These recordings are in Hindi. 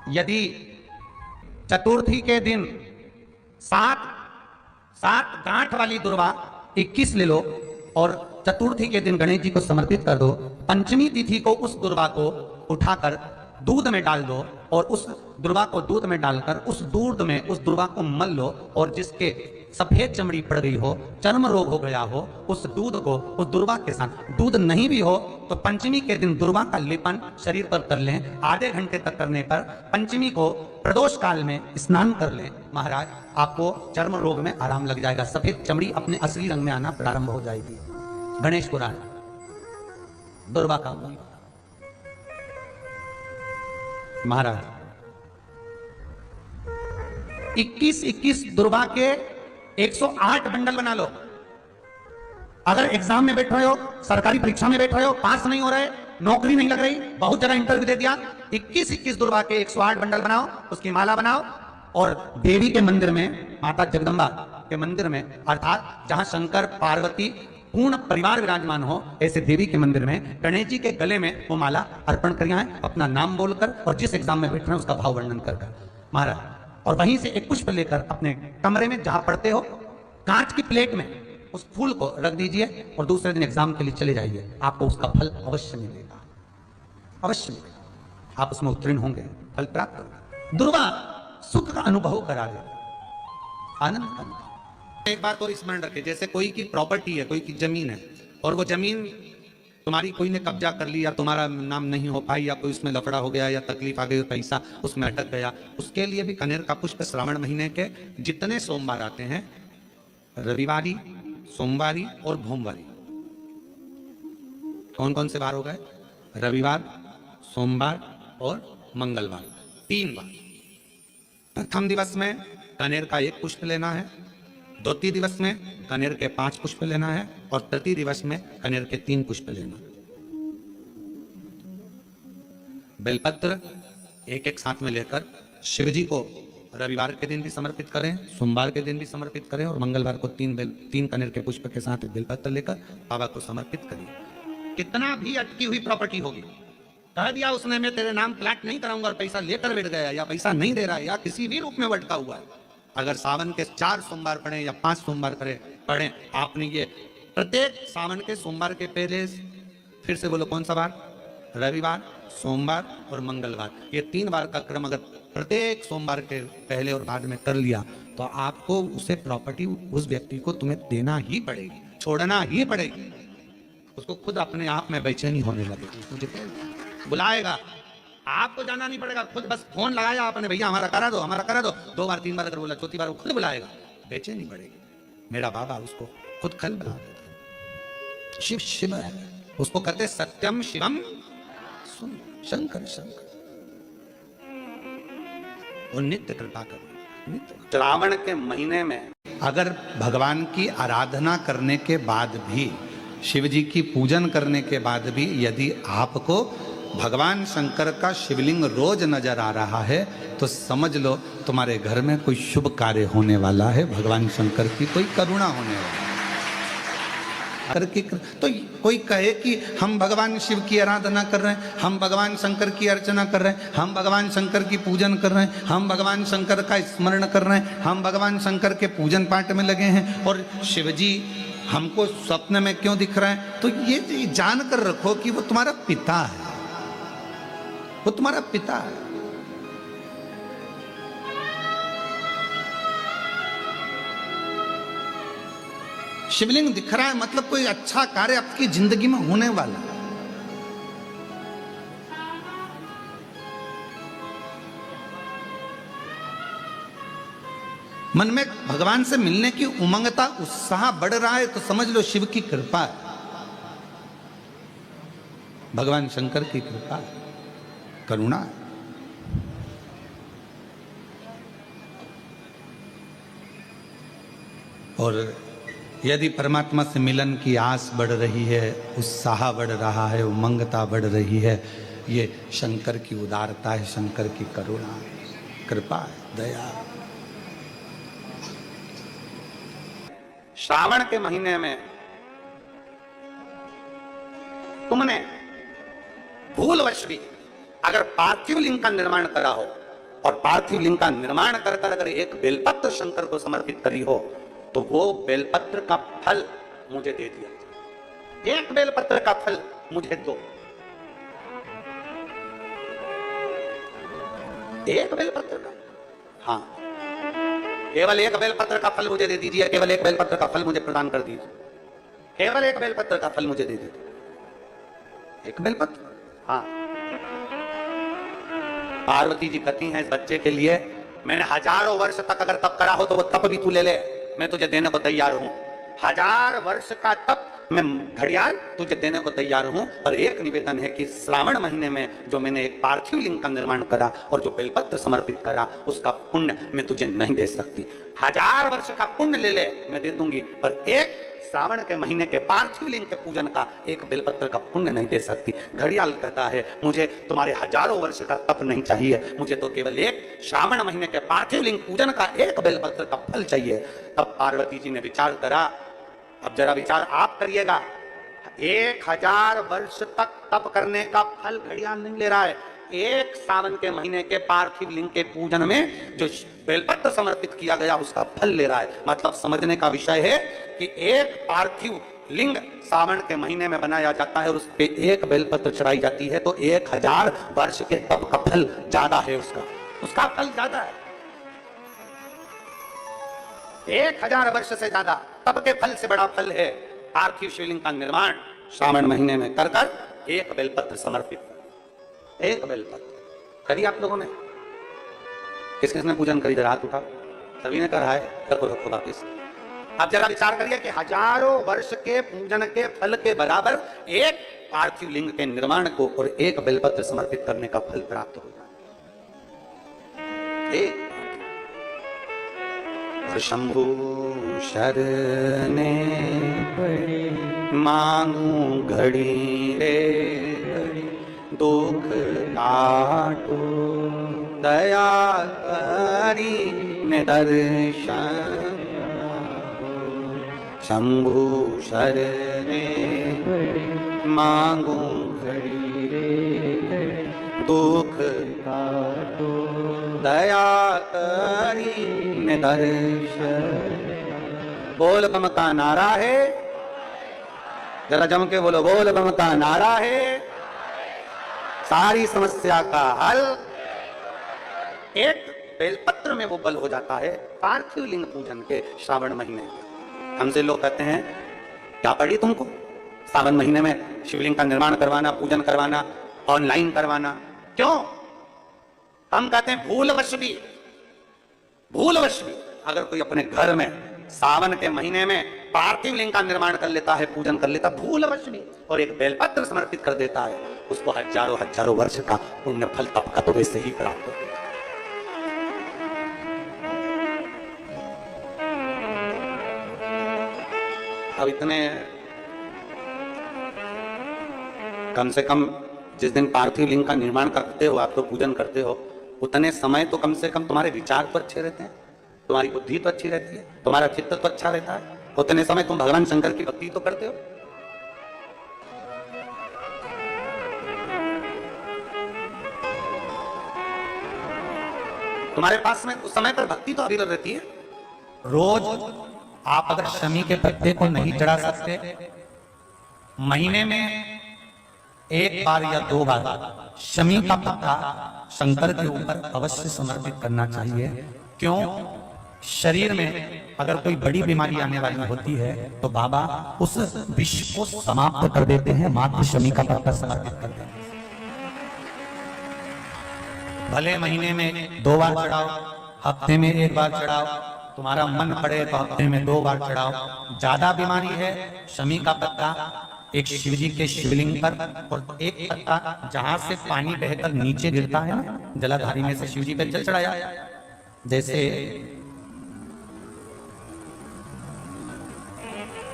यदि चतुर्थी के दिन सात गांठ वाली दुर्वा 21 ले लो और चतुर्थी के दिन गणेश जी को समर्पित कर दो। पंचमी तिथि को उस दुर्वा को उठाकर दूध में डाल दो और उस दुर्वा को दूध में डालकर उस दूध में उस दुर्वा को मल लो और जिसके सफेद चमड़ी पड़ गई हो, चर्म रोग हो गया हो, उस दूध को उस दुर्वा के साथ, दूध नहीं भी हो तो पंचमी के दिन दुर्वा का लेपन शरीर पर कर लें। आधे घंटे तक करने पर पंचमी को प्रदोष काल में स्नान कर लें। महाराज आपको चर्म रोग में आराम लग जाएगा, सफेद चमड़ी अपने असली रंग में आना प्रारंभ हो जाएगी। गणेश पुराण दुर्वा का महाराज 21 दुर्वा के 108 बंडल बना लो। अगर एग्जाम में बैठ रहे हो, सरकारी परीक्षा में बैठ रहे हो, पास नहीं हो रहे, नौकरी नहीं लग रही, बहुत जगह इंटरव्यू दे दिया, 21 दुर्वा के 108 बंडल बनाओ, उसकी माला बनाओ और देवी के मंदिर में, माता जगदम्बा के मंदिर में, अर्थात जहां शंकर पार्वती पूर्ण परिवार विराजमान हो, ऐसे देवी के मंदिर में गणेश जी के गले में वो माला अर्पण कर आए, अपना नाम बोलकर और जिस एग्जाम में बैठ रहे हैं उसका भाव वर्णन कर महाराज। और वहीं से एक पुष्प लेकर अपने कमरे में जहां पढ़ते हो, कांच की प्लेट में उस फूल को रख दीजिए और दूसरे दिन एग्जाम के लिए चले जाइए। आपको उसका फल अवश्य मिलेगा, अवश्य मिलेगा, आप उसमें उत्तीर्ण होंगे, फल प्राप्त होगा। दुर्वा सुख का अनुभव करा दे, आनंद का। एक बात और स्मरण रखे, जैसे कोई की प्रॉपर्टी है, कोई की जमीन है और वो जमीन तुम्हारी कोई ने कब्जा कर लिया, तुम्हारा नाम नहीं हो पाई, या कोई उसमें लफड़ा हो गया या तकलीफ आ गई, पैसा उसमें अटक गया, उसके लिए भी कनेर का पुष्प श्रावण महीने के जितने सोमवार आते हैं, रविवारी, सोमवारी और भोमवारी, कौन कौन से बार हो गए? रविवार, सोमवार और मंगलवार, 3 बार। प्रथम दिवस में कनेर का 1 पुष्प लेना है, द्वितीय दिवस में कनेर के 5 पुष्प लेना है और तृतीय दिवस में कनेर के 3 पुष्प लेना है। बेलपत्र एक साथ में लेकर शिव जी को रविवार के दिन भी समर्पित करें, सोमवार के दिन भी समर्पित करें और मंगलवार को 3 कनेर के पुष्प के साथ बेलपत्र लेकर बाबा को समर्पित करिए। कितना भी अटकी हुई प्रॉपर्टी होगी, कह दिया उसने मैं तेरे नाम प्लाट नहीं कराऊंगा और पैसा लेकर बैठ गया या पैसा नहीं दे रहा है या किसी भी रूप में भटका हुआ है, अगर सावन के 4 सोमवार पढ़े या 5 सोमवार पढ़े, आपने ये प्रत्येक सावन के सोमवार के पहले, फिर से बोलो कौन सा बार? रविवार, सोमवार और मंगलवार, ये 3 बार का क्रम अगर प्रत्येक सोमवार के पहले और बाद में कर लिया तो आपको उसे प्रॉपर्टी उस व्यक्ति को तुम्हें देना ही पड़ेगी, छोड़ना ही पड़ेगी। उसको खुद अपने आप में बेचैनी होने लगेगी, मुझे बुलाएगा, आपको जाना नहीं पड़ेगा, खुद बस फोन लगाया आपने, भैया हमारा करा दो, हमारा करा दो, 2 बार 3 बार अगर बोला, चौथी बार वो खुद बुलाएगा, बेचैनी पड़ेगी। मेरा बाबा उसको खुद कल बुला देता। शिव शिव है, उसको कहते सत्यम शिवम सुन, शंकर शंकर, वो नित्य कृपा कर। श्रावण के महीने में अगर भगवान की आराधना करने के बाद भी, शिव जी की पूजन करने के बाद भी यदि आपको भगवान शंकर का शिवलिंग रोज नजर आ रहा है तो समझ लो तुम्हारे घर में कोई शुभ कार्य होने वाला है, भगवान शंकर की कोई करुणा होने वाली है। तो कोई कहे कि हम भगवान शिव की आराधना कर रहे हैं, हम भगवान शंकर की अर्चना कर रहे हैं, हम भगवान शंकर की पूजन कर रहे हैं, हम भगवान शंकर का स्मरण कर रहे हैं, हम भगवान शंकर के पूजन पाठ में लगे हैं और शिव जी हमको स्वप्न में क्यों दिख रहे हैं? तो ये जानकर रखो कि वो तुम्हारा पिता है, वो तुम्हारा पिता है। शिवलिंग दिख रहा है मतलब कोई अच्छा कार्य आपकी जिंदगी में होने वाला है। मन में भगवान से मिलने की उमंगता, उत्साह बढ़ रहा है तो समझ लो शिव की कृपा है, भगवान शंकर की कृपा है, करुणा है। और यदि परमात्मा से मिलन की आस बढ़ रही है, उत्साह बढ़ रहा है, उमंगता बढ़ रही है, ये शंकर की उदारता है, शंकर की करुणा है, कृपा है, दया। श्रावण के महीने में तुमने भूलवश भी अगर पार्थिव लिंग का निर्माण करा हो और पार्थिव लिंग का निर्माण कर कर अगर एक बेलपत्र शंकर को समर्पित करी हो तो वो बेलपत्र का फल मुझे दे दिया। एक बेलपत्र का फल मुझे दो, एक बेलपत्र का, हाँ, केवल एक बेलपत्र का फल मुझे दे दीजिए, केवल एक बेलपत्र का फल मुझे प्रदान कर दीजिए, केवल एक बेलपत्र का फल मुझे दे दीजिए। एक बेलपत्र, हाँ। पार्वती जी कहती हैं इस बच्चे के लिए मैंने हजारों वर्ष तक अगर तप करा हो तो वो तप भी तू ले ले, मैं तुझे देने को तैयार हूं। 1000 वर्ष का तप मैं घड़ियाल तुझे देने को तैयार हूं। और एक निवेदन है कि श्रावण महीने में जो मैंने एक पार्थिव लिंग का निर्माण करा और जो बेलपत्र समर्पित करा उसका पुण्य मैं तुझे नहीं दे सकती। 1000 वर्ष का पुण्य ले ले मैं दे दूंगी, पर एक श्रावण के महीने के पार्थिव लिंग के पूजन का एक बेलपत्र का पुण्य नहीं दे सकती। घड़ियाल कहता है मुझे तुम्हारे हजारों वर्ष का तप नहीं चाहिए, मुझे तो केवल एक श्रावण महीने के पार्थिव लिंग पूजन का एक बेलपत्र का फल चाहिए। तब पार्वती जी ने विचार करा, अब जरा विचार आप करिएगा, 1000 वर्ष तक तप करने का फल घड़ियाल नहीं ले रहा है, एक सावन के महीने के पार्थिव लिंग के पूजन में जो बेलपत्र समर्पित किया गया उसका फल ले रहा है। मतलब समझने का विषय है कि एक पार्थिव लिंग सावन के महीने में बनाया जाता है और उस पे एक बेलपत्र चढ़ाई जाती है, तो 1000 वर्ष के तप का फल ज्यादा है, उसका फल ज्यादा है। 1000 वर्ष से ज्यादा तप के फल से बड़ा फल है पार्थिव शिवलिंग का निर्माण श्रावण महीने में कर कर एक बेलपत्र समर्पित, एक बेलपत्र करी आप लोगों ने। किस किसने पूजन करी, जरा हाथ उठा, सभी ने कहा है, रखो रखो वापिस। अब जरा विचार करिए कि हजारों वर्ष के पूजन के फल के बराबर एक पार्थिव लिंग के निर्माण को और एक बेलपत्र समर्पित करने का फल प्राप्त होगा। शंभु शरणे मांगू घड़ी रे दुख काटो दया करी ने दर्शन। शंभु शरणे मांगू घड़ी रे दुख काटो दया करी ने दर्शन। बोल बम का नारा है, जरा जम के बोलो, बोल बम का नारा है, सारी समस्या का हल एक बेलपत्र में वो बल हो जाता है पार्थिव लिंग पूजन के श्रावण महीने। हमसे लोग कहते हैं क्या पड़ी तुमको श्रावण महीने में शिवलिंग का निर्माण करवाना, पूजन करवाना, ऑनलाइन करवाना, क्यों? हम कहते हैं भूलवश भी अगर कोई अपने घर में सावन के महीने में पार्थिव लिंग का निर्माण कर लेता है, पूजन कर लेता भूलवश भी, और एक बेलपत्र समर्पित कर देता है, उसको हजारों वर्ष का पुण्य फल तप का तो वैसे ही प्राप्त होता है। अब इतने कम से कम जिस दिन पार्थिव लिंग का निर्माण करते हो, आप तो पूजन करते हो, उतने समय तो कम से कम तुम्हारे विचार तो अच्छे रहते हैं, तुम्हारी बुद्धि तो अच्छी रहती है, तुम्हारा चित्त तो अच्छा रहता है, उतने समय तुम भगवान शंकर की भक्ति तो करते हो। तुम्हारे पास में उस समय पर भक्ति तो अविरत रहती है। रोज आप अगर शमी के पत्ते को नहीं चढ़ा सकते, महीने में 1 बार या 2 बार शमी का पत्ता शंकर के ऊपर अवश्य समर्पित करना चाहिए। क्यों? शरीर में अगर कोई बड़ी बीमारी आने वाली होती है तो बाबा उस विष को समाप्त कर देते हैं, मात्र शमी का पत्ता समर्पित करते हैं। भले महीने में 2 बार चढ़ाओ, हफ्ते में 1 बार चढ़ाओ, तुम्हारा मन पड़े तो हफ्ते में 2 बार चढ़ाओ। ज्यादा बीमारी है, शमी का पत्ता एक शिव जी के शिवलिंग पर, और एक पत्ता जहां से पानी बहकर नीचे गिरता है ना, जलाधारी में से शिव जी पर जल चढ़ाया, जैसे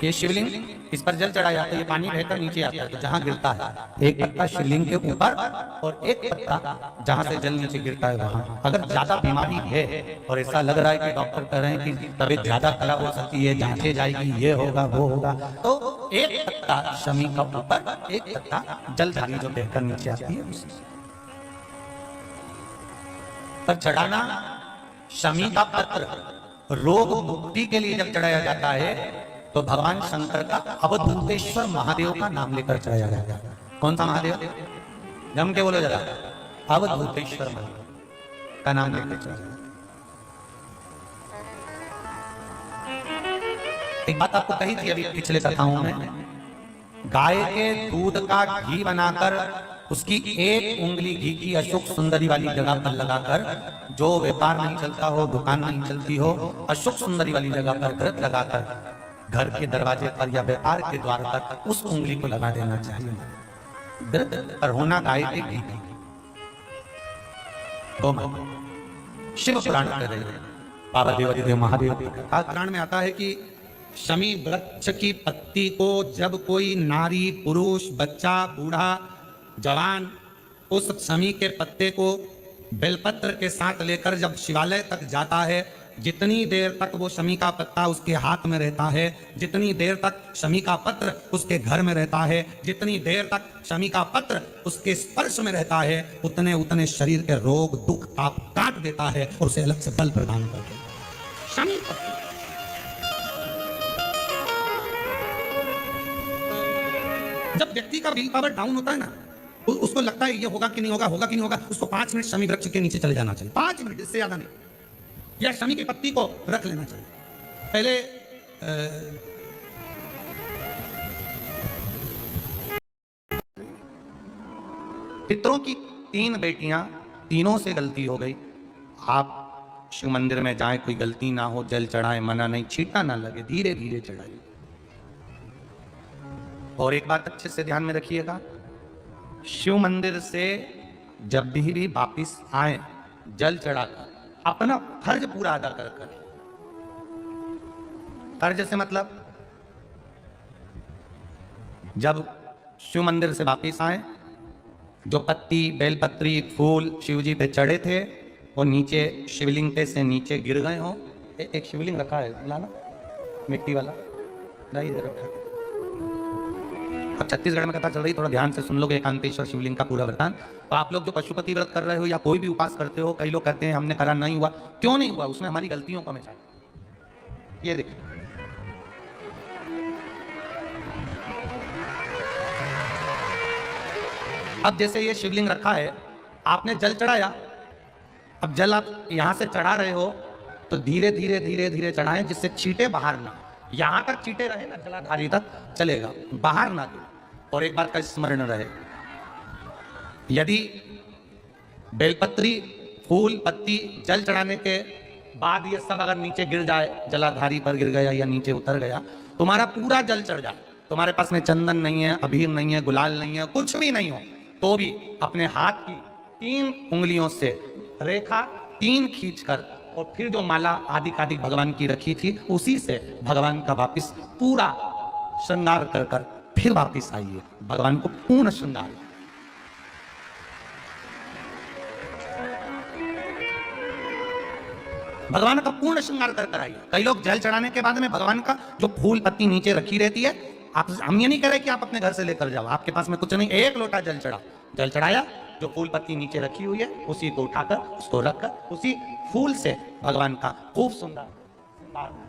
ये शिवलिंग, इस पर जल चढ़ाया तो ये पानी बहकर नीचे आता है, तो जहां गिरता है एक पत्ता शिवलिंग के ऊपर और एक पत्ता जहां से जल नीचे गिरता है वहां। अगर ज्यादा बीमारी है और ऐसा लग रहा है कि डॉक्टर कह रहे हैं कि तबीयत ज्यादा खराब हो सकती है, जांचे जाएगी, ये होगा वो होगा, तो एक पत्ता शमी का ऊपर, एक पत्ता जलधारी जो बहकर नीचे आती है। पर चढ़ाना शमी का पत्र रोग मुक्ति के लिए जब चढ़ाया जाता है तो भगवान शंकर का अवधूतेश्वर महादेव का नाम लेकर चढ़ाया जाता है। कौन सा महादेव? जम के बोलो जरा। अवधूतेश्वर महादेव का नाम लेकर चढ़ाया। एक बात आपको कही थी अभी पिछले कथाओं में, गाय के दूध का घी बनाकर उसकी एक उंगली घी की अशोक सुंदरी वाली जगह पर लगाकर, जो व्यापार नहीं चलता हो, दुकान नहीं चलती हो, अशोक सुंदरी वाली जगह पर व्रत लगाकर घर के दरवाजे पर या व्यापार के द्वार पर उस उंगली को लगा देना चाहिए। व्रत पर होना गाय के घी की। शिव पुराण कर रहे हैं बाबा देवादिदेव महादेव का पुराण में आता है कि शमी वृक्ष की पत्ती को जब कोई नारी, पुरुष, बच्चा, बूढ़ा, जवान उस शमी के पत्ते को बेलपत्र के साथ लेकर जब शिवालय तक जाता है, जितनी देर तक वो शमी का पत्ता उसके हाथ में रहता है, जितनी देर तक शमी का पत्र उसके घर में रहता है, जितनी देर तक शमी का पत्र उसके स्पर्श में रहता है, उतने उतने शरीर के रोग, दुख, ताप काट देता है और उसे अलग से बल प्रदान करता है। शमी पत्र जब व्यक्ति का विल पावर डाउन होता है ना, उसको लगता है ये होगा कि नहीं होगा, होगा कि नहीं होगा, उसको 5 मिनट शमी वृक्ष के नीचे चले जाना चाहिए। 5 मिनट, इससे ज्यादा नहीं। या शमी की पत्ती को रख लेना चाहिए। पहले पितरों की 3 बेटियां, तीनों से गलती हो गई। आप शिव मंदिर में जाएं, कोई गलती ना हो, जल चढ़ाएं, मना नहीं, छींटा ना लगे, धीरे धीरे चढ़ाइए। और एक बात अच्छे से ध्यान में रखिएगा, शिव मंदिर से जब भी वापिस आए, जल चढ़ाकर अपना फर्ज पूरा अदा कर कर। फर्ज से मतलब जब शिव मंदिर से वापिस आए, जो पत्ती, बेलपत्री, फूल शिव जी पे चढ़े थे वो नीचे शिवलिंग पे से नीचे गिर गए हो। एक शिवलिंग रखा है लाना, मिट्टी वाला नहीं इधर रखा। अब छत्तीसगढ़ में कथा चल रही, थोड़ा ध्यान से सुन लोगे एकांतेश्वर शिवलिंग का पूरा वृतांत। तो आप लोग जो पशुपति व्रत कर रहे हो या कोई भी उपास करते हो, कई लोग कहते हैं हमने करा नहीं हुआ। क्यों नहीं हुआ? उसमें हमारी गलतियों को हमें चाहिए। ये देखिए, अब जैसे ये शिवलिंग रखा है, आपने जल चढ़ाया, अब जल आप यहां से चढ़ा रहे हो तो धीरे धीरे धीरे धीरे चढ़ाएं, जिससे छींटे बाहर ना, यहां तक छींटे रहे ना, जलाधारी तक चलेगा, बाहर ना दे। और एक बात का स्मरण रहे, यदि बेलपत्री, फूल, पत्ती जल चढ़ाने के बाद ये सब अगर नीचे गिर जाए, जलाधारी पर गिर गया या नीचे उतर गया, तुम्हारा पूरा जल चढ़ जाए, तुम्हारे पास में चंदन नहीं है, अबीर नहीं है, गुलाल नहीं है, कुछ भी नहीं हो, तो भी अपने हाथ की 3 उंगलियों से रेखा 3 खींचकर और फिर जो माला आदि कादि भगवान की रखी थी उसी से भगवान का वापिस पूरा श्रृंगार कर कर फिर वापिस आइए। भगवान को पूर्ण श्रृंगार, भगवान का पूर्ण श्रृंगार कर कर आइए। कई लोग जल चढ़ाने के बाद में भगवान का जो फूल पत्ती नीचे रखी रहती है, आप, हम ये नहीं कह रहे कि आप अपने घर से लेकर जाओ, आपके पास में कुछ नहीं, 1 लोटा जल चढ़ा, जल चढ़ाया, जो फूल पत्ती नीचे रखी हुई है उसी को उठाकर उसको रखकर उसी फूल से भगवान का खूब सुंदर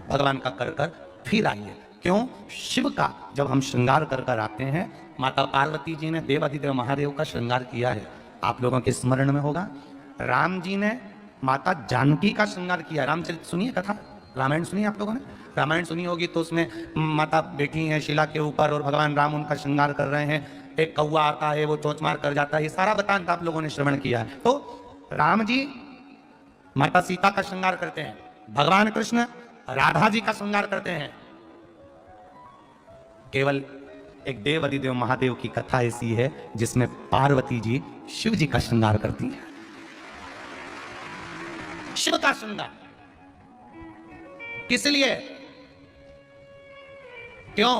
भगवान का कर कर फिर आइए। क्यों? शिव का जब हम श्रृंगार कर कर आते हैं, माता पार्वती जी ने देवाधिदेव महादेव का श्रृंगार किया है, आप लोगों के स्मरण में होगा। राम जी ने माता जानकी का श्रृंगार किया। रामचरित सुनिए कथा, रामायण सुनिए आप लोगों ने, रामायण सुनी होगी, तो उसमें माता बैठी है शिला के ऊपर और भगवान राम उनका श्रृंगार कर रहे हैं, एक कौवा आता है वो चोंचमार कर जाता है, ये सारा वृतांत आप लोगों ने श्रवण किया है। तो राम जी माता सीता का श्रृंगार करते हैं, भगवान कृष्ण राधा जी का श्रृंगार करते हैं। केवल एक देव अधिदेव महादेव की कथा ऐसी है जिसमें पार्वती जी शिव जी का श्रृंगार करती है। शिव का श्रृंगार किस लिए? क्यों?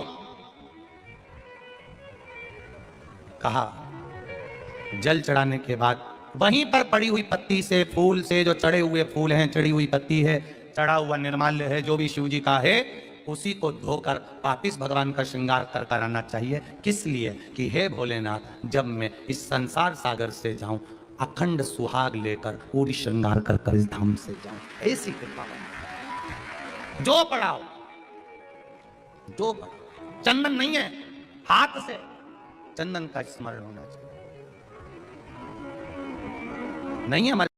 कहा जल चढ़ाने के बाद वहीं पर पड़ी हुई पत्ती से, फूल से, जो चढ़े हुए फूल हैं, चढ़ी हुई पत्ती है, चढ़ा हुआ निर्माल्य है, जो भी शिव जी का है, उसी को धोकर वापिस भगवान का श्रृंगार कर कराना चाहिए। किस लिए? कि हे भोलेनाथ, जब मैं इस संसार सागर से जाऊं अखंड सुहाग लेकर पूरी श्रृंगार कर इस धाम से जाऊं, ऐसी कृपा बना। जो पढ़ाओ, जो पढ़ाओ, चंदन नहीं है, हाथ से चंदन का स्मरण होना चाहिए। नहीं है हमारे